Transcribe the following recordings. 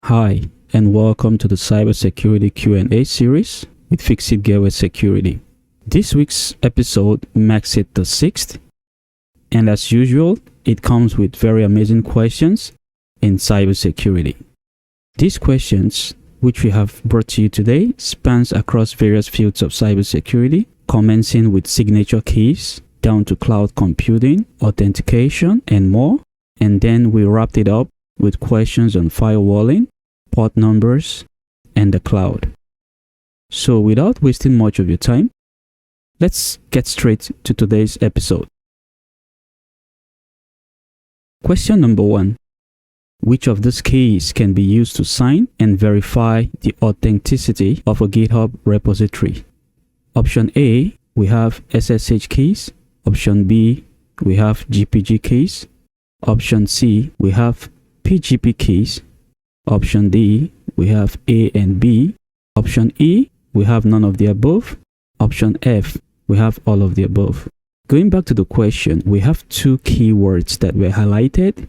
Hi, and welcome to the Cybersecurity Q A series with Fixit Gateway Security. This week's episode makes it the 6th, and as usual, it comes with very amazing questions in cybersecurity. These questions, which we have brought to you today, spans across various fields of cybersecurity, commencing with signature keys, down to cloud computing, authentication, and more. And then we wrapped it up with questions on firewalling, port numbers, and the cloud. So without wasting much of your time, let's get straight to today's episode. Question number 1. Which of these keys can be used to sign and verify the authenticity of a GitHub repository? Option A, we have SSH keys. Option B, we have GPG keys. Option C, we have PGP keys. Option D, we have A and B. Option E, we have none of the above. Option F, we have all of the above. Going back to the question, we have two keywords that were highlighted.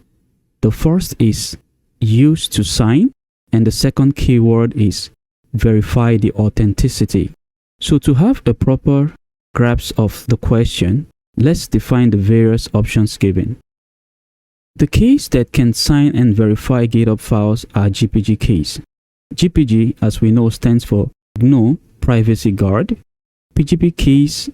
The first is use to sign, and the second keyword is verify the authenticity. So to have a proper grasp of the question, let's define the various options given. The keys that can sign and verify GitHub files are GPG keys. GPG, as we know, stands for GNU Privacy Guard. PGP keys,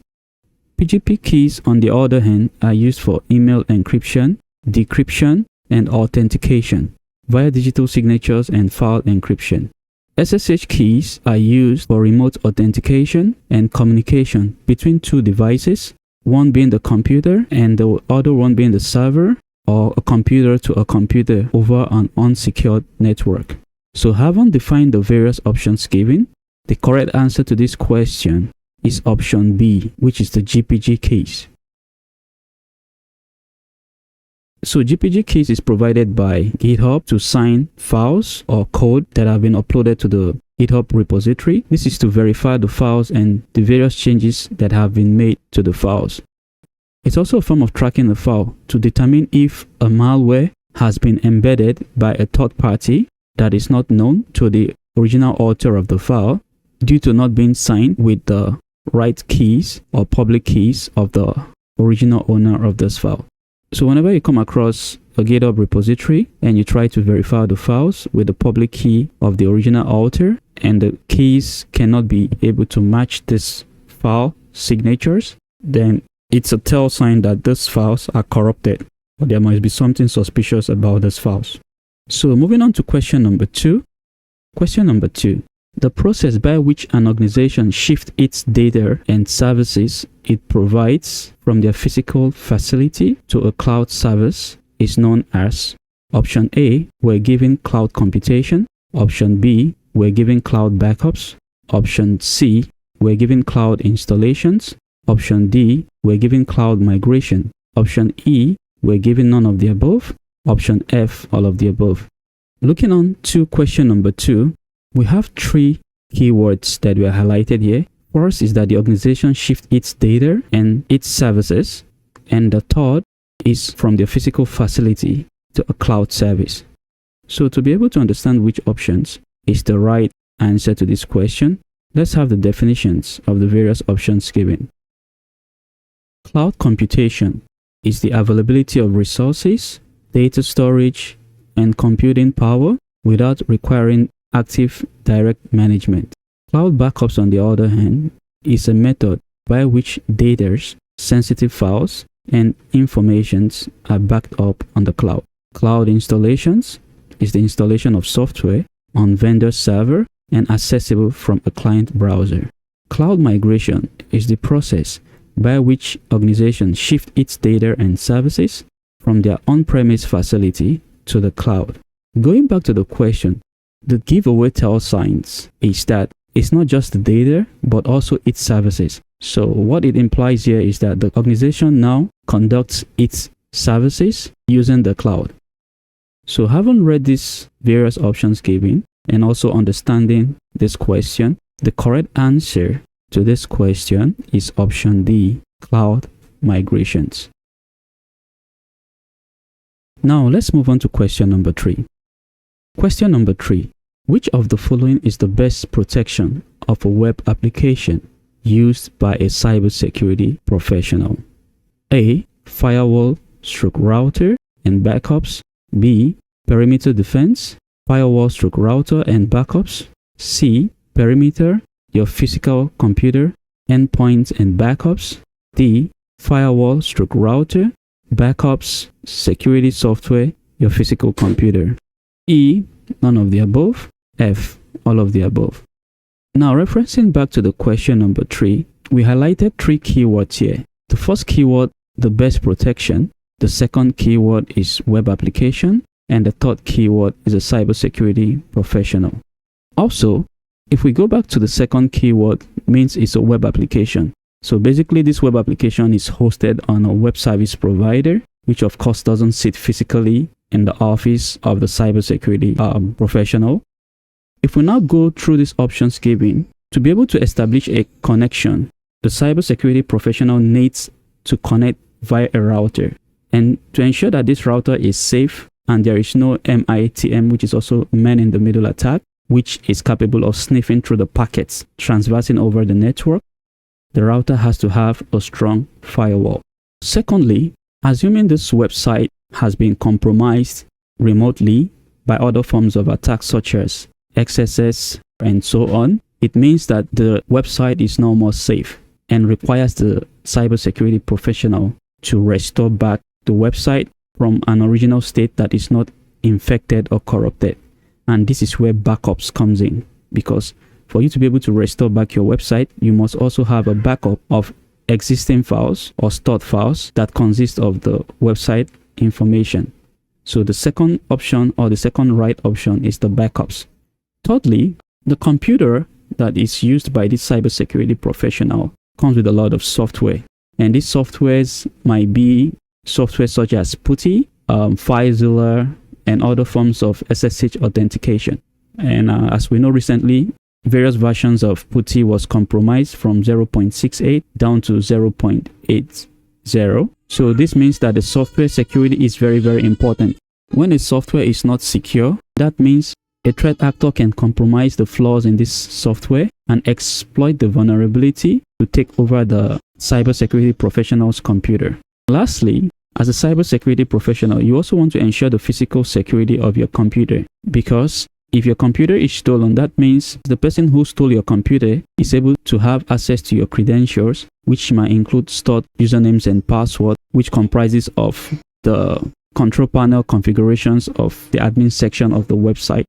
on the other hand, are used for email encryption, decryption, and authentication via digital signatures and file encryption. SSH keys are used for remote authentication and communication between two devices, one being the computer and the other one being the server, or a computer to a computer over an unsecured network. So having defined the various options given, the correct answer to this question is option B, which is the GPG keys. So GPG keys is provided by GitHub to sign files or code that have been uploaded to the GitHub repository. This is to verify the files and the various changes that have been made to the files. It's also a form of tracking the file to determine if a malware has been embedded by a third party that is not known to the original author of the file due to not being signed with the right keys or public keys of the original owner of this file. So whenever you come across a GitHub repository and you try to verify the files with the public key of the original author and the keys cannot be able to match this file signatures, then it's a tell sign that these files are corrupted, or there must be something suspicious about these files. So moving on to question number 2. Question number 2. The process by which an organization shifts its data and services it provides from their physical facility to a cloud service is known as option A, we're giving cloud computation. Option B, we're giving cloud backups. Option C, we're giving cloud installations. Option D, we're giving cloud migration. Option E, we're giving none of the above. Option F, all of the above. Looking on to question number 2, we have 3 keywords that were highlighted here. First is that the organization shifts its data and its services. And the third is from their physical facility to a cloud service. So to be able to understand which options is the right answer to this question, let's have the definitions of the various options given. Cloud computation is the availability of resources, data storage, and computing power without requiring active direct management. Cloud backups, on the other hand, is a method by which data, sensitive files, and informations are backed up on the cloud. Cloud installations is the installation of software on vendor server and accessible from a client browser. Cloud migration is the process by which organizations shift its data and services from their on-premise facility to the cloud. Going back to the question, the giveaway tell signs is that it's not just the data, but also its services. So what it implies here is that the organization now conducts its services using the cloud. So having read these various options given and also understanding this question, the correct answer to this question is option D, cloud migrations. Now let's move on to question number 3. Question number 3. Which of the following is the best protection of a web application used by a cybersecurity professional? A. Firewall/router and backups. B. Perimeter defense, firewall/router and backups. C. Perimeter, your physical computer, endpoints and backups. D. Firewall/router, backups, security software, your physical computer. E. None of the above. F. All of the above. Now, referencing back to the question number 3, we highlighted 3 keywords here. The first keyword, the best protection. The second keyword is web application. And the third keyword is a cybersecurity professional. Also, if we go back to the second keyword, means it's a web application. So basically, this web application is hosted on a web service provider, which of course doesn't sit physically in the office of the cybersecurity professional. If we now go through these options given, to be able to establish a connection, the cybersecurity professional needs to connect via a router. And to ensure that this router is safe and there is no MITM, which is also man-in-the-middle attack, which is capable of sniffing through the packets transversing over the network, the router has to have a strong firewall. Secondly, assuming this website has been compromised remotely by other forms of attacks such as XSS and so on, it means that the website is no more safe and requires the cybersecurity professional to restore back the website from an original state that is not infected or corrupted. And this is where backups comes in, because for you to be able to restore back your website, you must also have a backup of existing files or stored files that consist of the website information. So the second option, or the second right option, is the backups. Thirdly, the computer that is used by this cybersecurity professional comes with a lot of software. And these softwares might be software such as PuTTY, FileZilla, and other forms of SSH authentication. And as we know recently, various versions of PuTTY was compromised from 0.68 down to 0.80. So this means that the software security is very, very important. When a software is not secure, that means a threat actor can compromise the flaws in this software and exploit the vulnerability to take over the cybersecurity professional's computer. Lastly, as a cybersecurity professional, you also want to ensure the physical security of your computer, because if your computer is stolen, that means the person who stole your computer is able to have access to your credentials, which might include stored usernames and passwords, which comprises of the control panel configurations of the admin section of the website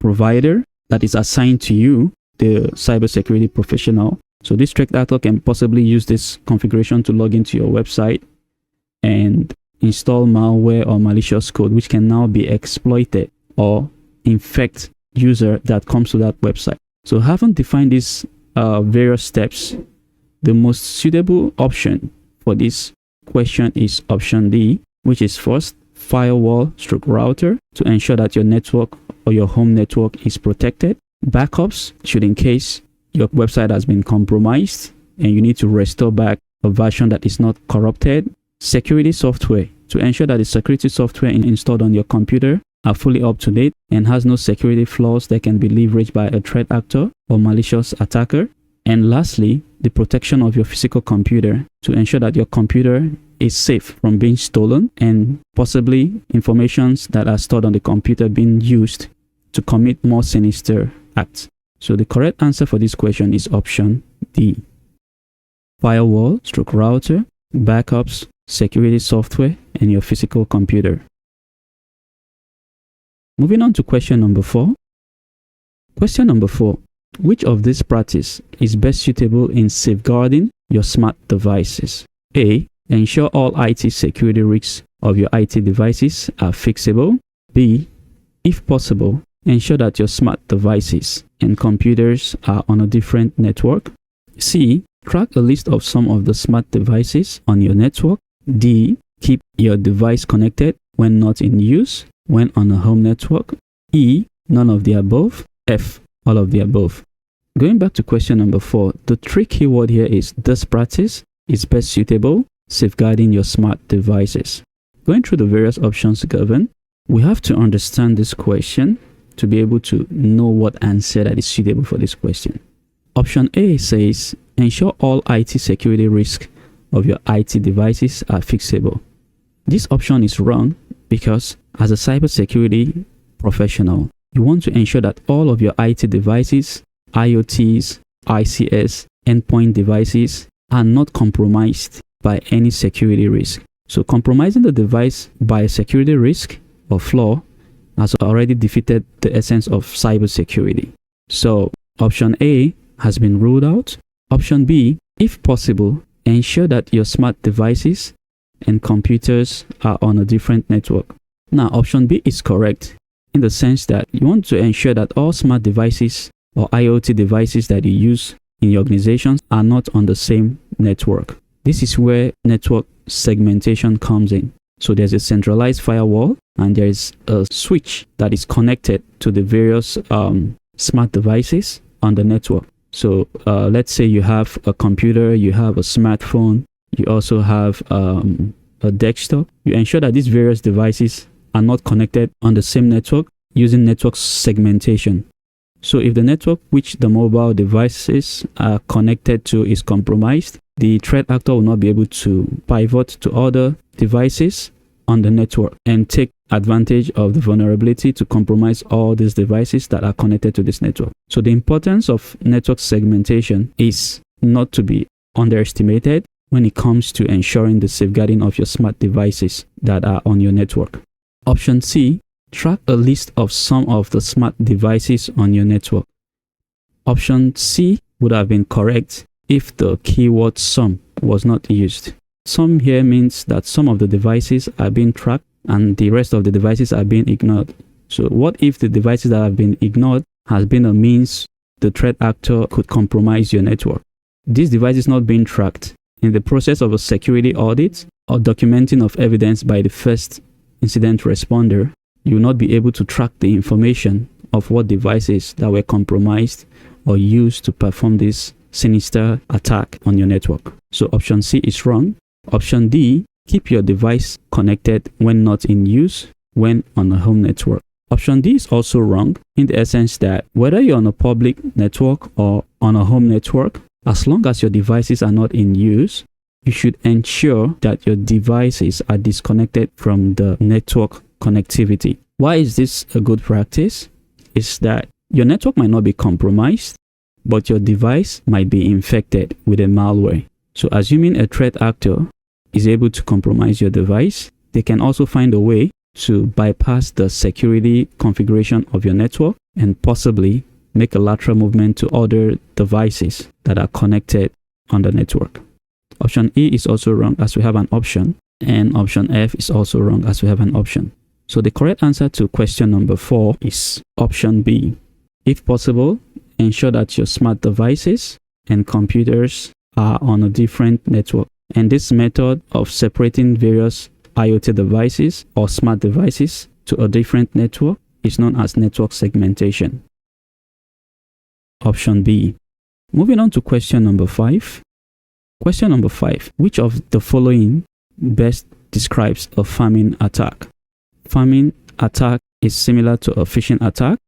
provider that is assigned to you, the cybersecurity professional. So this threat actor can possibly use this configuration to log into your website and install malware or malicious code, which can now be exploited or infect user that comes to that website. So having defined these various steps, the most suitable option for this question is option D, which is first, firewall/router to ensure that your network or your home network is protected. Backups should, in case your website has been compromised and you need to restore back a version that is not corrupted. Security software to ensure that the security software installed on your computer are fully up to date and has no security flaws that can be leveraged by a threat actor or malicious attacker. And lastly, the protection of your physical computer to ensure that your computer is safe from being stolen and possibly informations that are stored on the computer being used to commit more sinister acts. So the correct answer for this question is option D. Firewall/router, backups, security software, and your physical computer. Moving on to question number 4. Question number 4. Which of these practices is best suitable in safeguarding your smart devices? A. Ensure all IT security risks of your IT devices are fixable. B. If possible, ensure that your smart devices and computers are on a different network. C. Track a list of some of the smart devices on your network. D. Keep your device connected when not in use, when on a home network. E. None of the above. F. All of the above. Going back to question number 4, the trick keyword here is this practice is best suitable safeguarding your smart devices. Going through the various options given, we have to understand this question to be able to know what answer that is suitable for this question. Option A says, ensure all IT security risks of your IT devices are fixable. This option is wrong because as a cybersecurity professional, you want to ensure that all of your IT devices, IoTs, ICS, endpoint devices are not compromised by any security risk. So compromising the device by a security risk or flaw has already defeated the essence of cybersecurity. So option A has been ruled out. Option B, if possible, ensure that your smart devices and computers are on a different network. Now, option B is correct in the sense that you want to ensure that all smart devices or IoT devices that you use in your organizations are not on the same network. This is where network segmentation comes in. So there's a centralized firewall and there is a switch that is connected to the various smart devices on the network. So let's say you have a computer, you have a smartphone, you also have a desktop. You ensure that these various devices are not connected on the same network using network segmentation. So if the network which the mobile devices are connected to is compromised, the threat actor will not be able to pivot to other devices on the network and take advantage of the vulnerability to compromise all these devices that are connected to this network. So the importance of network segmentation is not to be underestimated when it comes to ensuring the safeguarding of your smart devices that are on your network. Option C, track a list of some of the smart devices on your network. Option C would have been correct if the keyword some was not used. Some here means that some of the devices are being tracked and the rest of the devices are being ignored. So what if the devices that have been ignored has been a means the threat actor could compromise your network? This device is not being tracked. In the process of a security audit or documenting of evidence by the first incident responder, you will not be able to track the information of what devices that were compromised or used to perform this sinister attack on your network. So option C is wrong. Option D, keep your device connected when not in use when on a home network. Option D is also wrong in the essence that whether you're on a public network or on a home network, as long as your devices are not in use, you should ensure that your devices are disconnected from the network connectivity. Why is this a good practice? It's that your network might not be compromised, but your device might be infected with a malware. So assuming a threat actor is able to compromise your device, they can also find a way to bypass the security configuration of your network and possibly make a lateral movement to other devices that are connected on the network. Option E is also wrong as we have an option, and option F is also wrong as we have an option. So the correct answer to question number 4 is option B. If possible, ensure that your smart devices and computers are on a different network. And this method of separating various IoT devices or smart devices to a different network is known as network segmentation. Option B. Moving on to question number 5. Question number 5. Which of the following best describes a pharming attack? Pharming attack is similar to a phishing attack.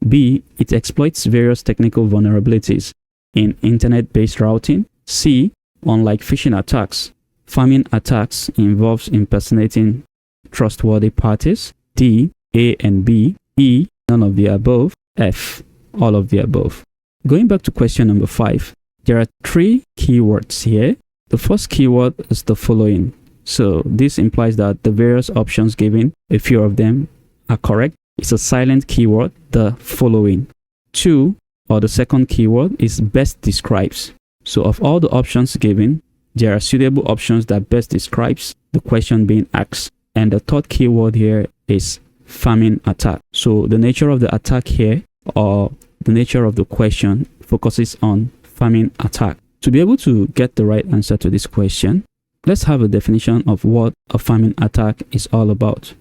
B. It exploits various technical vulnerabilities in internet-based routing. C. Unlike phishing attacks, pharming attacks involves impersonating trustworthy parties. D. A and B. E. None of the above. F. All of the above. Going back to question number 5, there are 3 keywords here. The first keyword is the following. So this implies that the various options given, a few of them are correct. It's a silent keyword, the following. 2, or the second keyword, is best describes. So of all the options given, there are suitable options that best describes the question being asked. And the third keyword here is pharming attack. So the nature of the attack here, or the nature of the question, focuses on pharming attack. To be able to get the right answer to this question, let's have a definition of what a pharming attack is all about.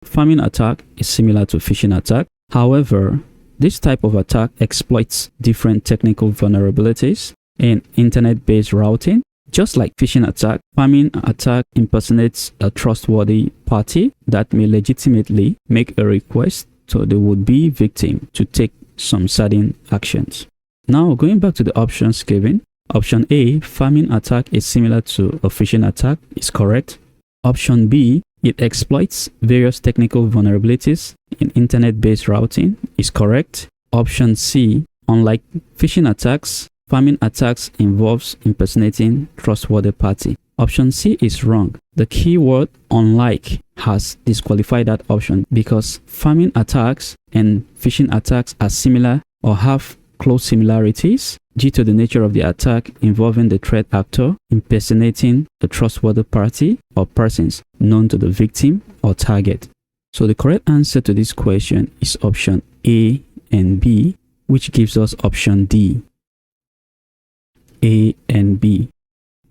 Pharming attack is similar to phishing attack. However, this type of attack exploits different technical vulnerabilities in internet-based routing. Just like phishing attack, pharming attack impersonates a trustworthy party that may legitimately make a request So the would-be victim to take some certain actions. Now going back to the options given, option A, pharming attack is similar to a phishing attack, is correct. Option B, it exploits various technical vulnerabilities in internet-based routing, is correct. Option C, unlike phishing attacks, pharming attacks involves impersonating trustworthy party. Option C is wrong. The keyword unlike has disqualified that option because pharming attacks and phishing attacks are similar or have close similarities due to the nature of the attack involving the threat actor impersonating a trustworthy party or persons known to the victim or target. So the correct answer to this question is option A and B, which gives us option D. A and B.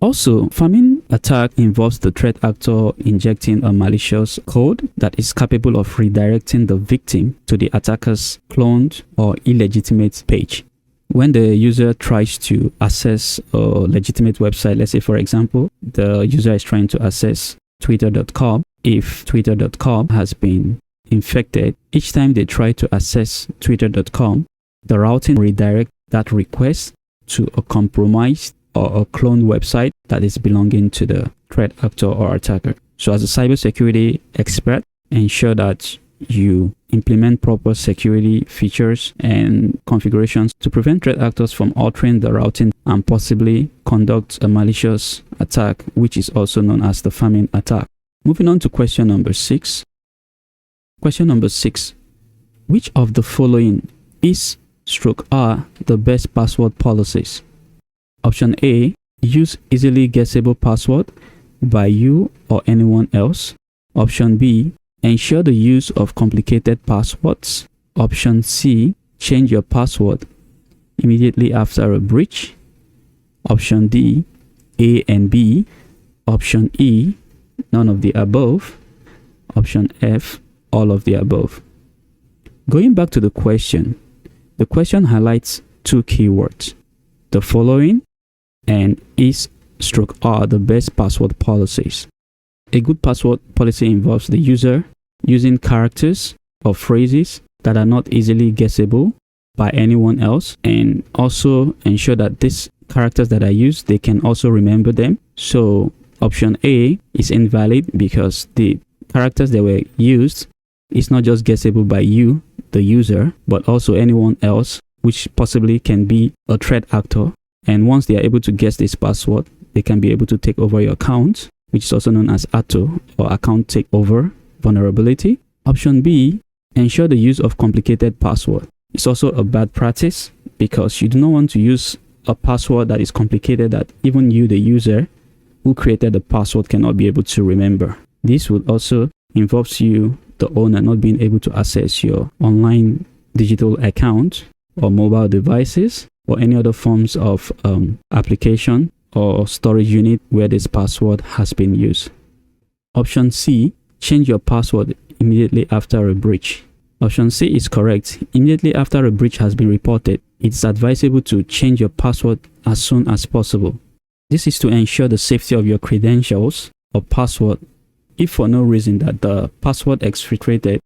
Also, pharming attack involves the threat actor injecting a malicious code that is capable of redirecting the victim to the attacker's cloned or illegitimate page. When the user tries to access a legitimate website, let's say for example, the user is trying to access twitter.com. If twitter.com has been infected, each time they try to access twitter.com, the routing redirects that request to a compromised or a cloned website that is belonging to the threat actor or attacker. So as a cybersecurity expert, ensure that you implement proper security features and configurations to prevent threat actors from altering the routing and possibly conduct a malicious attack, which is also known as the pharming attack. Moving on to question number 6. Question number 6. Which of the following are the best password policies? Option A, use easily guessable password by you or anyone else. Option B, ensure the use of complicated passwords. Option C, change your password immediately after a breach. Option D, A and B. Option E, none of the above. Option F, all of the above. Going back to the question highlights two keywords: the following and are the best password policies. A good password policy involves the user using characters or phrases that are not easily guessable by anyone else, and also ensure that these characters that are used, they can also remember them. So option A is invalid because the characters that were used is not just guessable by you, the user, but also anyone else, which possibly can be a threat actor. And once they are able to guess this password, they can be able to take over your account, which is also known as ATO or account takeover vulnerability. Option B, ensure the use of complicated password. It's also a bad practice because you do not want to use a password that is complicated that even you, the user who created the password, cannot be able to remember. This would also involve you, the owner, not being able to access your online digital account or mobile devices or any other forms of application or storage unit where this password has been used. Option C, change your password immediately after a breach. Option C is correct. Immediately after a breach has been reported, it's advisable to change your password as soon as possible. This is to ensure the safety of your credentials or password. If for no reason that the password exfiltrated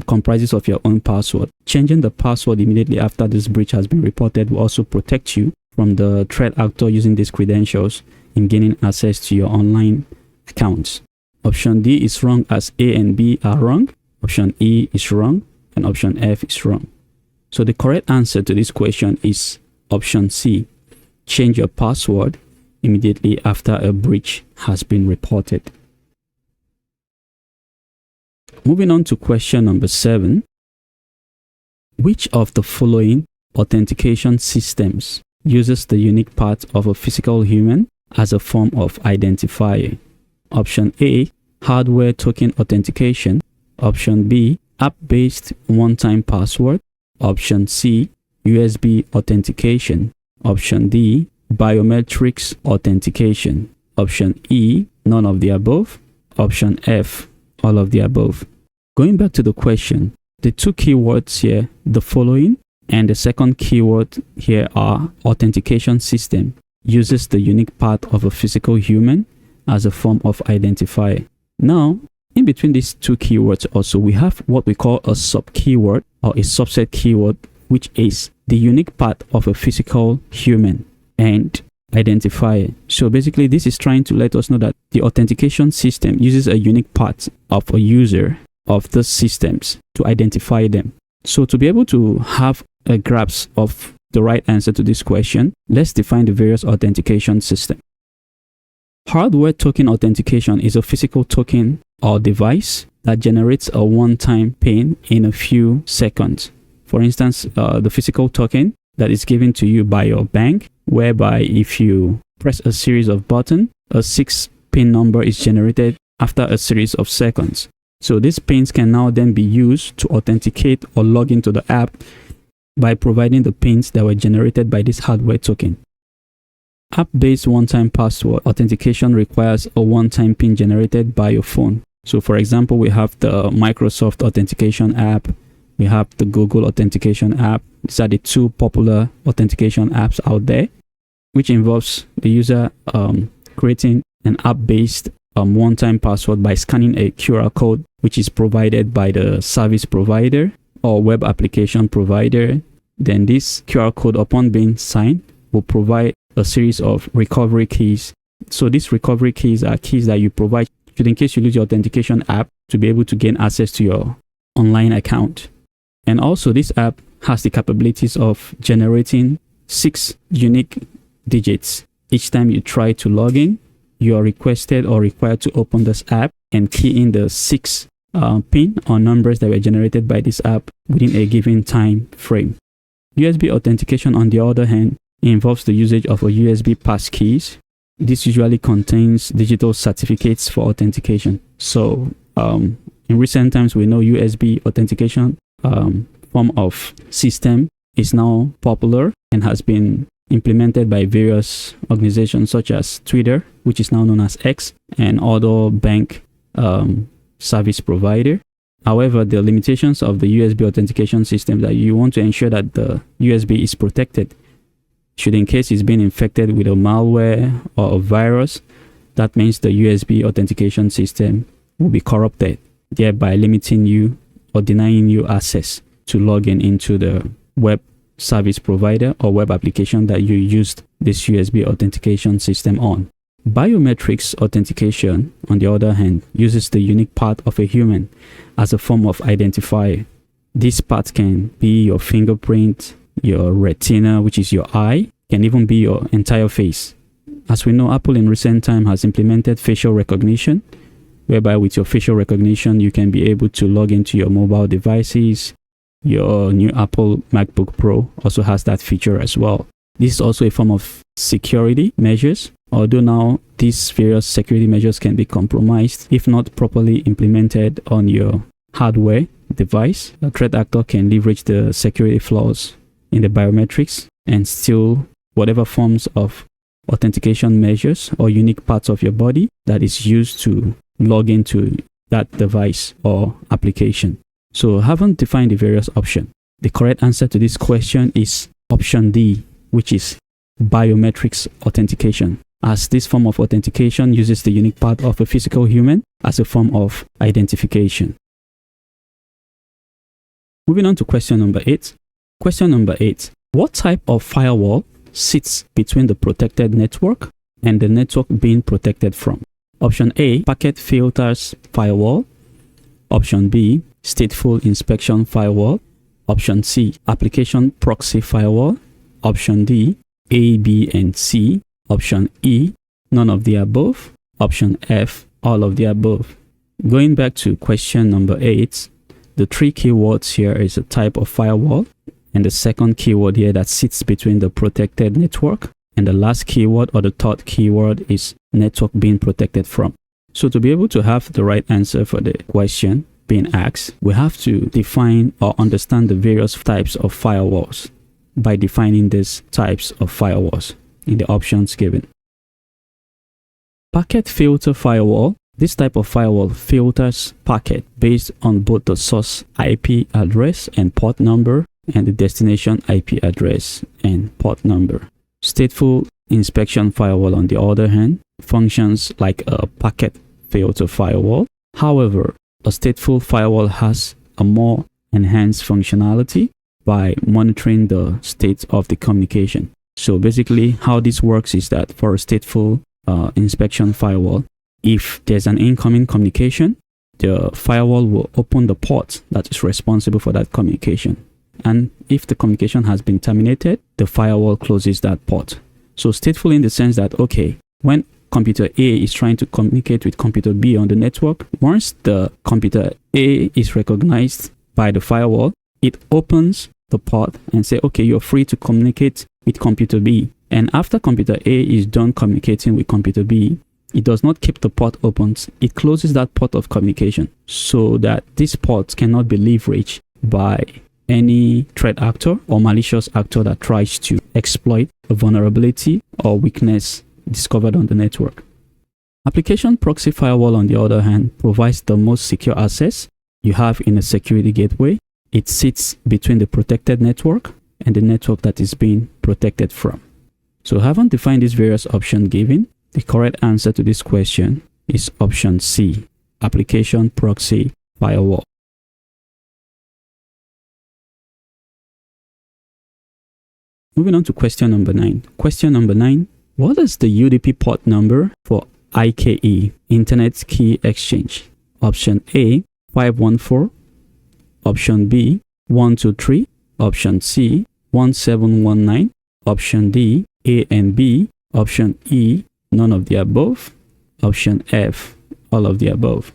comprises of your own password, changing the password immediately after this breach has been reported will also protect you from the threat actor using these credentials in gaining access to your online accounts. Option D is wrong as A and B are wrong. Option E is wrong and option F is wrong. So the correct answer to this question is option C. Change your password immediately after a breach has been reported. Moving on to question number 7. Which of the following authentication systems uses the unique part of a physical human as a form of identifier? Option A, hardware token authentication. Option B, app-based one-time password. Option C, USB authentication. Option D, biometrics authentication. Option E, none of the above. Option F, all of the above. Going back to the question, the two keywords here, the following, and the second keyword here are authentication system, uses the unique part of a physical human as a form of identifier. Now, In between these two keywords also, we have what we call a sub-keyword or a subset keyword, which is the unique part of a physical human and identifier. So basically, this is trying to let us know that the authentication system uses a unique part of a user of the systems to identify them. So to be able to have a grasp of the right answer to this question, let's define the various authentication systems. Hardware token authentication is a physical token or device that generates a one-time PIN in a few seconds. For instance, the physical token that is given to you by your bank, whereby if you press a series of buttons, a 6-pin number is generated after a series of seconds. So these pins can now then be used to authenticate or log into the app by providing the pins that were generated by this hardware token. App-based one-time password authentication requires a one-time PIN generated by your phone. So for example, we have the Microsoft Authentication app, we have the Google Authentication app. These are the two popular authentication apps out there, which involves the user creating an app-based one-time password by scanning a QR code, which is provided by the service provider or web application provider. Then this QR code, upon being signed, will provide a series of recovery keys. So these recovery keys are keys that you provide should in case you lose your authentication app to be able to gain access to your online account. And also this app has the capabilities of generating 6 unique digits. Each time you try to log in, you are requested or required to open this app and key in the 6 PIN or numbers that were generated by this app within a given time frame. USB authentication, on the other hand, involves the usage of a USB passkeys. This usually contains digital certificates for authentication. So in recent times, we know USB authentication form of system is now popular and has been implemented by various organizations such as Twitter, which is now known as X, and other bank service provider. However, the limitations of the USB authentication system that you want to ensure that the USB is protected. Should in case it's been infected with a malware or a virus, that means the USB authentication system will be corrupted, thereby limiting you or denying you access to log in into the web service provider or web application that you used this USB authentication system on. Biometrics authentication, on the other hand, uses the unique part of a human as a form of identifier. This part can be your fingerprint, your retina, which is your eye, can even be your entire face. As we know, Apple in recent time has implemented facial recognition, whereby with your facial recognition, you can be able to log into your mobile devices. Your new Apple MacBook Pro also has that feature as well. This is also a form of security measures, although now these various security measures can be compromised if not properly implemented on your hardware device. A threat actor can leverage the security flaws in the biometrics and steal whatever forms of authentication measures or unique parts of your body that is used to log into that device or application. So having defined the various options, the correct answer to this question is option D, which is biometrics authentication, as this form of authentication uses the unique part of a physical human as a form of identification. Moving on to question number 8. Question number 8. What type of firewall sits between the protected network and the network being protected from? Option A, packet filters firewall. Option B, stateful inspection firewall. Option C, application proxy firewall. Option D, A, B, and C. Option E, none of the above. Option F, all of the above. Going back to question number 8, the 3 keywords here is a type of firewall, and the second keyword here that sits between the protected network, and the last keyword or the third keyword is network being protected from. So to be able to have the right answer for the question being asked, we have to define or understand the various types of firewalls by defining these types of firewalls in the options given. Packet filter firewall. This type of firewall filters packet based on both the source IP address and port number and the destination IP address and port number. Stateful inspection firewall, on the other hand, functions like a packet filter firewall. However, a stateful firewall has a more enhanced functionality by monitoring the state of the communication. So basically how this works is that for a stateful inspection firewall, if there's an incoming communication, the firewall will open the port that is responsible for that communication. And if the communication has been terminated, the firewall closes that port. So stateful in the sense that, okay, when computer A is trying to communicate with computer B on the network, once the computer A is recognized by the firewall, it opens the port and say, okay, you're free to communicate with computer B. And after computer A is done communicating with computer B, it does not keep the port open. It closes that port of communication so that this port cannot be leveraged by any threat actor or malicious actor that tries to exploit a vulnerability or weakness discovered on the network. Application proxy firewall, on the other hand, provides the most secure access you have in a security gateway. It sits between the protected network and the network that is being protected from. So having defined these various options given, the correct answer to this question is option C, application proxy firewall. Moving on to question number 9. Question number 9. What is the UDP port number for IKE, Internet Key Exchange? Option A, 514. Option B, 123. Option C, 1719. Option D, A and B. Option E, none of the above. Option F, all of the above.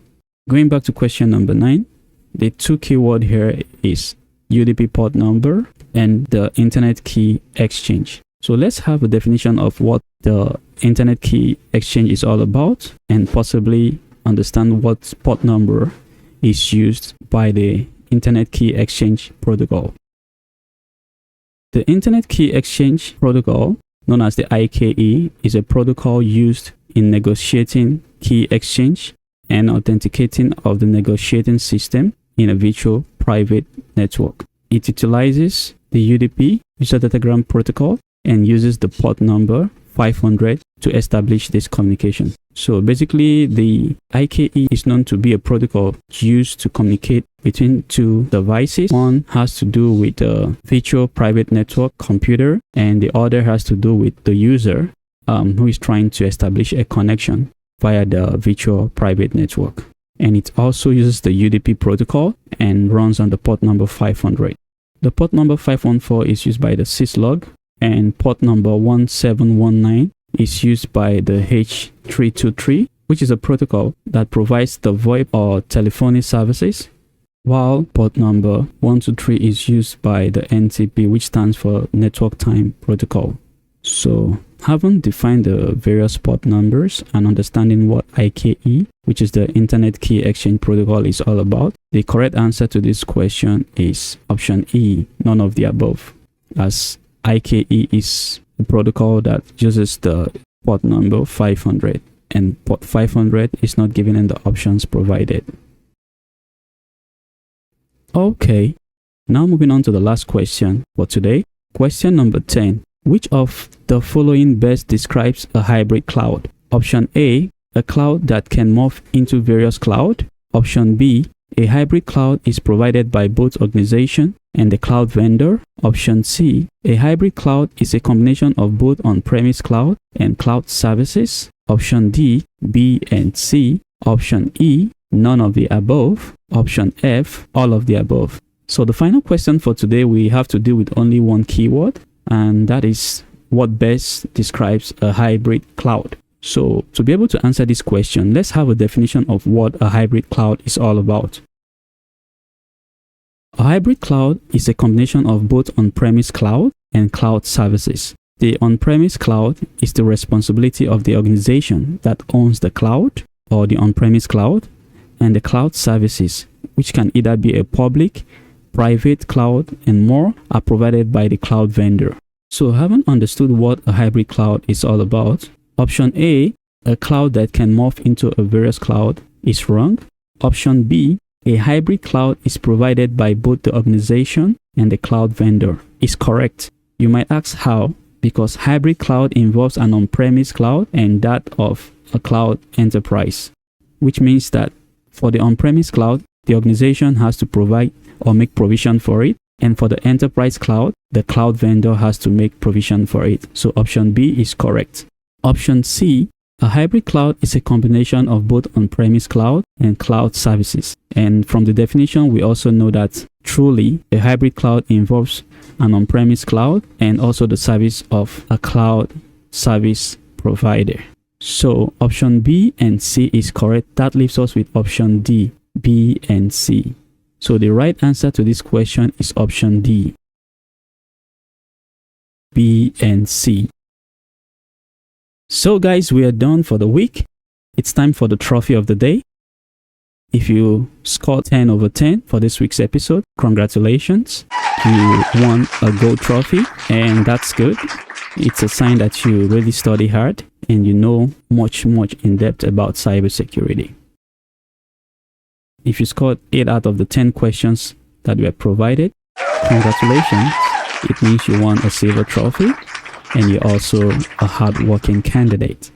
Going back to question number 9, the two keyword here is UDP port number and the Internet Key Exchange. So let's have a definition of what the Internet Key Exchange is all about and possibly understand what port number is used by the Internet Key Exchange protocol. The Internet Key Exchange protocol, known as the IKE, is a protocol used in negotiating key exchange and authenticating of the negotiating system in a virtual private network. It utilizes the UDP, user datagram protocol, and uses the port number 500 to establish this communication. So basically, the IKE is known to be a protocol used to communicate between two devices. One has to do with the virtual private network computer, and the other has to do with the user who is trying to establish a connection via the virtual private network. And it also uses the UDP protocol and runs on the port number 500. The port number 514 is used by the syslog, and port number 1719 is used by the H323, which is a protocol that provides the VoIP or telephony services, while port number 123 is used by the NTP, which stands for Network Time Protocol. So having defined the various port numbers and understanding what IKE, which is the Internet Key Exchange Protocol, is all about, the correct answer to this question is option E, none of the above, as IKE is a protocol that uses the port number 500, and port 500 is not given in the options provided. Okay, now moving on to the last question for today. Question number 10. Which of the following best describes a hybrid cloud? Option A, a cloud that can morph into various clouds. Option B, a hybrid cloud is provided by both organization and the cloud vendor. Option C, a hybrid cloud is a combination of both on-premise cloud and cloud services. Option D, B and C. Option E, none of the above. Option F, all of the above. So the final question for today, we have to deal with only one keyword, and that is what best describes a hybrid cloud. So to be able to answer this question, let's have a definition of what a hybrid cloud is all about. A hybrid cloud is a combination of both on-premise cloud and cloud services. The on-premise cloud is the responsibility of the organization that owns the cloud or the on-premise cloud, and the cloud services, which can either be a public, private cloud, and more, are provided by the cloud vendor. So having understood what a hybrid cloud is all about, option A, a cloud that can morph into a various cloud, is wrong. Option B, a hybrid cloud is provided by both the organization and the cloud vendor, is correct. You might ask how? Because hybrid cloud involves an on-premise cloud and that of a cloud enterprise, which means that For the on-premise cloud, the organization has to provide or make provision for it. And for the enterprise cloud, the cloud vendor has to make provision for it. So option B is correct. Option C, a hybrid cloud is a combination of both on-premise cloud and cloud services. And from the definition, we also know that truly a hybrid cloud involves an on-premise cloud and also the service of a cloud service provider. So option B and C is correct. That leaves us with option D, B and C. So the right answer to this question is option D, B and C. So guys, we are done for the week. It's time for the trophy of the day. If you scored 10 over 10 for this week's episode, congratulations. You won a gold trophy, and that's good. It's a sign that you really study hard and you know much in depth about cybersecurity. If you scored 8 out of the 10 questions that were provided, congratulations. It means you won a silver trophy and you're also a hard-working candidate.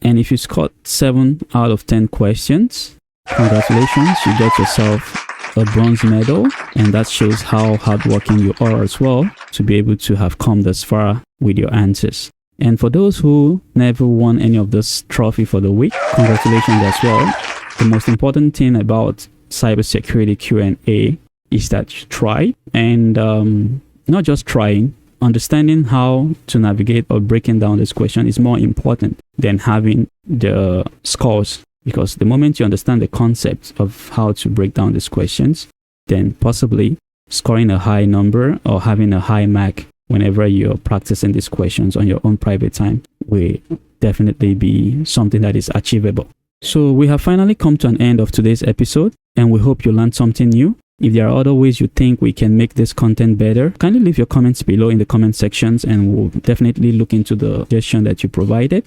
And if you scored 7 out of 10 questions, congratulations, you get yourself a bronze medal, and that shows how hardworking you are as well to be able to have come this far with your answers. And for those who never won any of this trophy for the week, congratulations as well. The most important thing about Cybersecurity Q A is that you try, and not just trying, understanding how to navigate or breaking down this question is more important than having the scores, because the moment you understand the concept of how to break down these questions, then possibly scoring a high number or having a high mark whenever you're practicing these questions on your own private time will definitely be something that is achievable. So we have finally come to an end of today's episode, and we hope you learned something new. If there are other ways you think we can make this content better, kindly leave your comments below in the comment sections, and we'll definitely look into the suggestion that you provided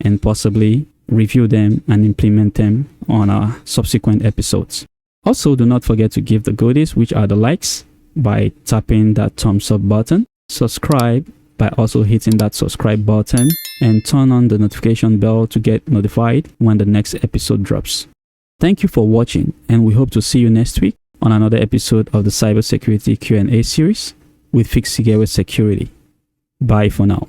and possibly review them and implement them on our subsequent episodes. Also, do not forget to give the goodies, which are the likes, by tapping that thumbs up button, subscribe by also hitting that subscribe button, and turn on the notification bell to get notified when the next episode drops. Thank you for watching, and we hope to see you next week on another episode of the Cybersecurity Q&A series with Fix Security. Bye for now.